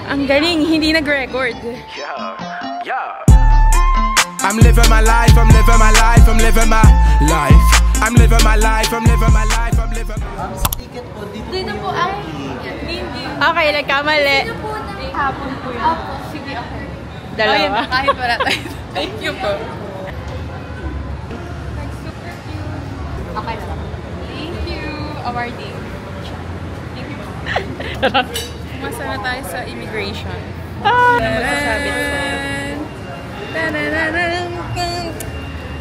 Ang galing, hindi nag-record. Yeah. I'm living my life, I'm living my life, I'm living my life. I'm living my life, I'm living my life, I'm living my life. Dito po ay Okay, nagkamali. dito po na hapon po yun. Opo, sige, okay. Dalawa. Kahit wala tayo. Thank you po. Super cute. Okay na lang. Thank you, awarding. Thank you. Umasa na tayo sa immigration. Ah! Ano magsasabi ko?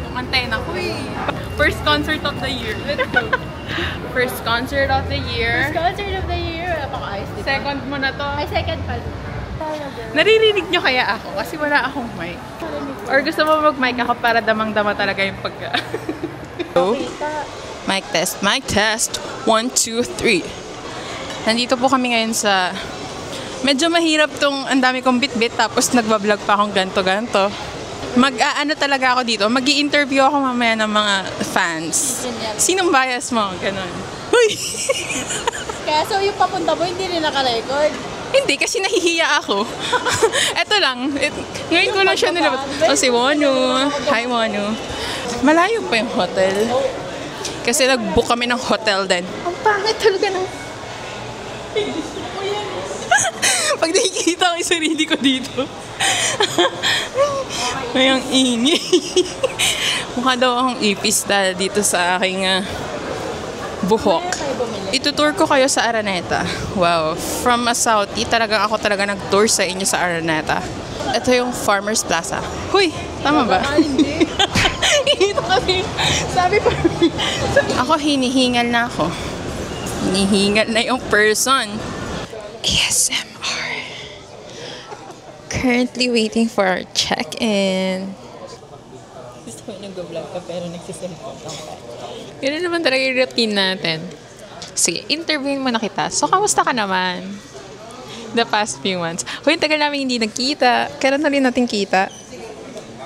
Kumantay na ko eh. First concert of the year. Let's go. First concert of the year. First concert of the year. Wala pa ka-ayos dito. Second mo na to. Ay, second pala. Naririnig nyo kaya ako? Kasi wala akong mic. Or gusto mo mag-mic ako para damang-dama talaga yung pagka... Mic test. Mic test. 1, 2, 3. Nandito po kami ngayon sa... Medyo mahirap tong ang dami kong bit-bit tapos nagbablog pa akong ganto-ganto. Mag-ano talaga ako dito. Mag-i-interview ako mamaya ng mga fans. Sinong bias mo? Ganon. Uy! Kaya so yung papunta mo, hindi rin naka-record. Hindi, kasi nahihiya ako. Eto lang. Ngayon ko lang siya nilabas. Oh, si Wonu. Hi, Wonu. Malayo pa yung hotel. Kasi nag-book kami ng hotel din. Ang pangit talaga ng... Pag nakikita ko yung sarili ko dito. May ang ingi. Mukha daw akong ipis dito sa aking buhok. Itutour ko kayo sa Araneta. Wow. From a Saudi, ako talaga nag-tour sa inyo sa Araneta. Ito yung Farmers Plaza. Huy! Tama ba? Hindi. Ito kasi, sabi pa rin. Ako, hinihingal na ako. Hinihingal na yung person. ASMR. Currently waiting for our check-in. Gusto ko yung nag-vlog ka pero nagsiselfone lang ka. Ganun naman talaga yung routine natin. Sige, interviewin mo na kita. So, kamusta ka naman? The past few months. Hoy, tagal namin hindi nagkita. Kailan na rin natin kita?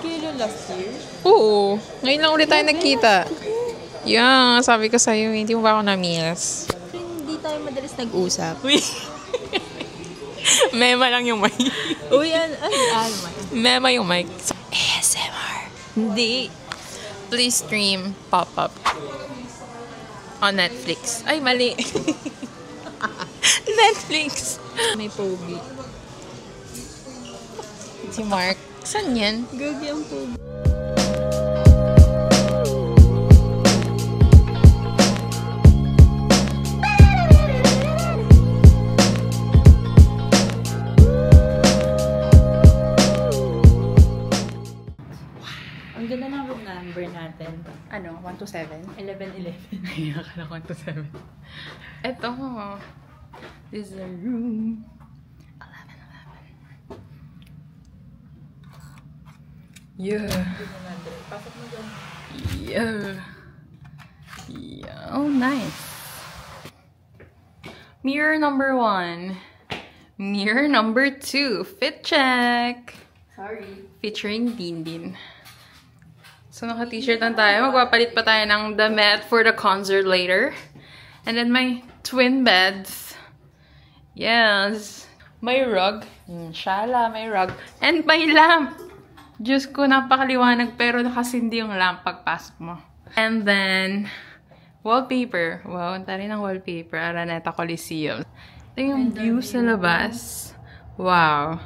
Kailan last year? Oo. Ngayon lang ulit tayo nagkita. Yeah, sabi ko sa'yo, hindi mo ba ako na-miss? Hindi tayo madalas nag-usap. Uy. Mema lang yung mic. Uy, Mema yung mic. ASMR. Hindi. Please stream pop-up. On Netflix. Ay, mali. Netflix. May pogi. Si Mark. Saan yan? Gagi ang pogi. Ang ganda ng room number natin. Ano? 127? 1111. Ay, akala ko 127. Ito. This is a room. 1111. Yeah. Pasok mo dyan. Yeah. Yeah. Oh, nice. Mirror number 1. Mirror number 2. Fit check. Sorry. Featuring Dindin. So, naka-t-shirt lang tayo. Magpapalit pa tayo ng damit for the concert later. And then, my twin beds. Yes. May rug. Inshallah, may rug. And may lamp. Diyos ko, napakaliwanag pero nakasindi yung lamp pagpasok mo. And then, wallpaper. Wow, ang tari ng wallpaper. Araneta Coliseum. Ito yung view sa labas. Wow.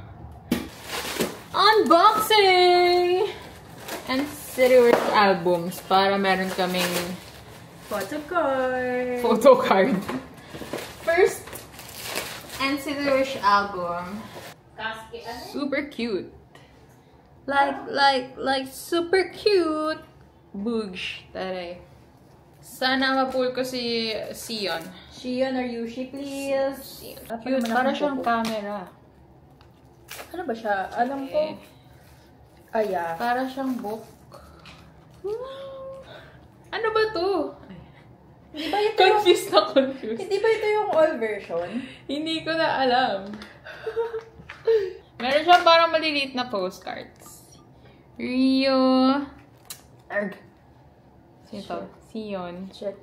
Unboxing! And Citywork albums para meron kaming photo card. First Citywork album. Super cute. Like super cute. Boosh. Taray. Sana mapul ko si Sion. Shion or Yushi, please. Cute. Para siyang camera. Ano ba siya? Alam ko. Aya. Para siyang book. Ano ba to? Hindi ba ito Confused na confused. Hindi ba ito yung all version? Hindi ko na alam. Meron siyang parang maliliit na postcards. Rio. Arg. Sino to? Sion. Shit.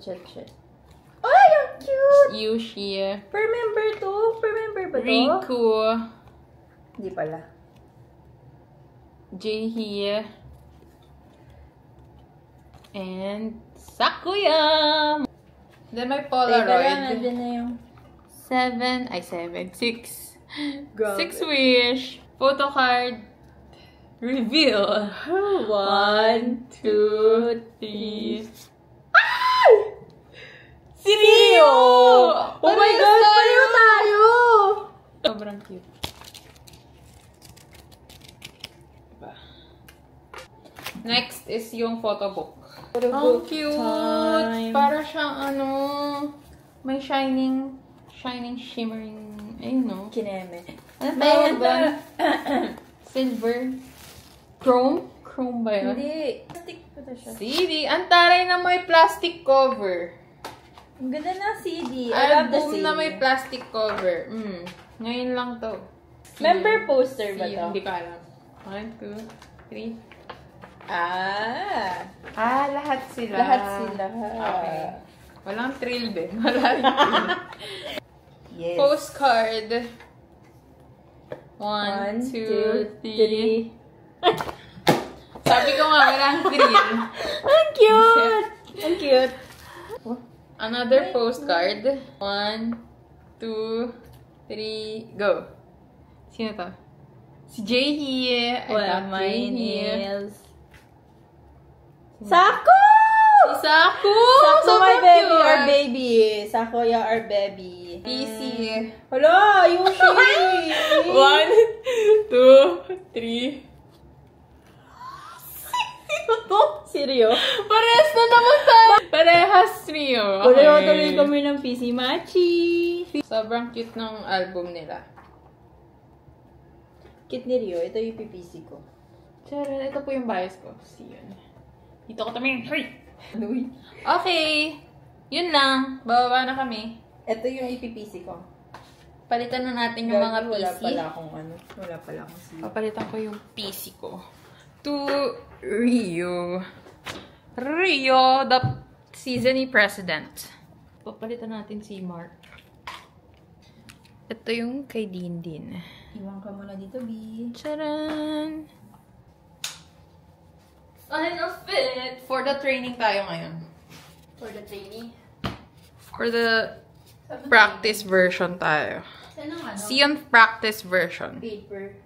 Ay, ang cute! Yushi. Per member to? Per member ba to? Riku. Hindi pala. Jaehee. And Sakuya. Then my Polaroid. Teka lang, na yung... 6. 6 wish. Photo card. Reveal. 1, 2, 3. Ah! Si Rio! Oh my God! Pareho tayo! Sobrang cute. Diba? Next is yung photo book. Ang cute! Time. Para siyang may shining, shimmering, ayun no? Kineme. Ano tawag ba? Silver? Chrome? Chrome ba yun? Hindi. Plastic pa to siya. CD. Ang taray na may plastic cover. Ang ganda na CD. I love the Album CD. na may plastic cover. Ngayon lang to. Member poster ba See, to? hindi ko alam. 1, 2, 3. Lahat sila. Lahat sila. Okay. Walang thrill din. Walang thrill. Yes. Postcard. 1, 1, 2, 2, 3. Sabi ko nga, walang thrill. Ang cute! Ang cute. Another postcard. 1, 2, 3, go. Sino to? Si Jaehee. Well, mine Jaehee. is... Sako! Si Saku! Sako, Sobrang my baby, cute. our baby. Sako, ya, our baby. PC. Hala, Yoshi! 1, 2, 3. Seryo? Parehas na naman tayo. Parehas Rio. Pareho tuloy kami ng PC Machi. Sobrang cute ng album nila. Cute ni Rio. Ito yung PPC ko. Tara, ito po yung bias ko. See yun. Dito ko tumingin. Uy! Okay. Yun lang. Bababa na kami. Ito yung PPC ko. Palitan na natin yung mga PC. Wala pala akong Wala pala akong CD. Papalitan ko yung PC ko. To Rio. Rio, the season president. Papalitan natin si Mark. Ito yung kay Dindin. Iwan ka muna dito, B. Charan! Final fit! For the training tayo ngayon. For the training. For the practice version tayo. Saan ang Sion practice version. Paper.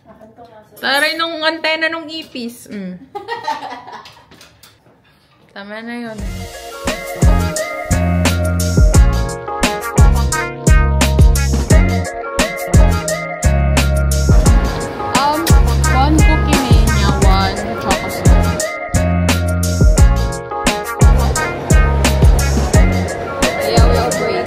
Ito nga sa... Taray nung antena nung ipis. Tama na yun. One cookie mania, one chocolate. Yeah, we all break.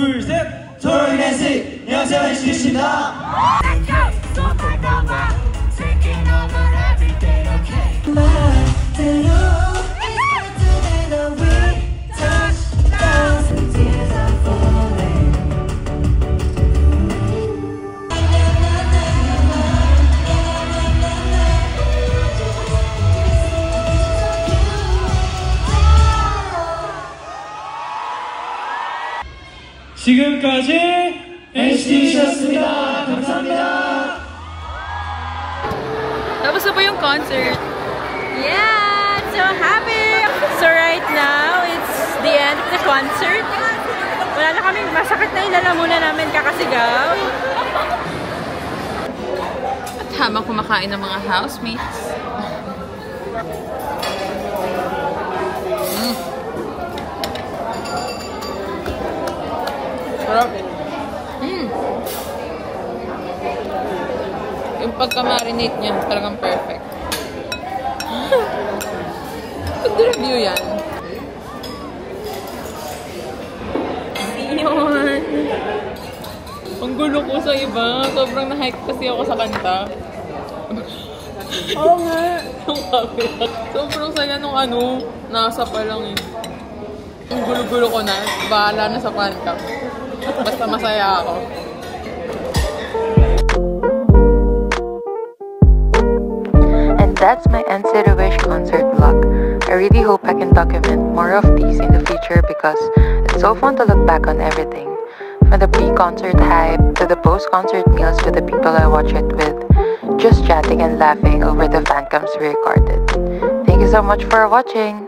둘, 셋! 저희 낸시! 안녕하세요, NCT입니다. 지금까지 NCT였습니다. 감사합니다. Tapos na po yung concert. Yeah! So happy! So right now, it's the end of the concert. Wala na kami, masakit na yung lalamunan namin kakasigaw. At habang kumakain ng mga housemates. Sarap. Yung pagka-marinate niya, talagang perfect. Pag-review yan. Yun. Ang gulo ko sa iba. Sobrang na-hype kasi ako sa kanta. Oo nga. Sobrang saya nung nasa pa lang eh. Ang gulo-gulo ko na. Bahala na sa kanta. Basta masaya ako. And that's my NCT Wish concert vlog. I really hope I can document more of these in the future because it's so fun to look back on everything. From the pre-concert hype to the post-concert meals with the people I watch it with. Just chatting and laughing over the fan cams we recorded. Thank you so much for watching!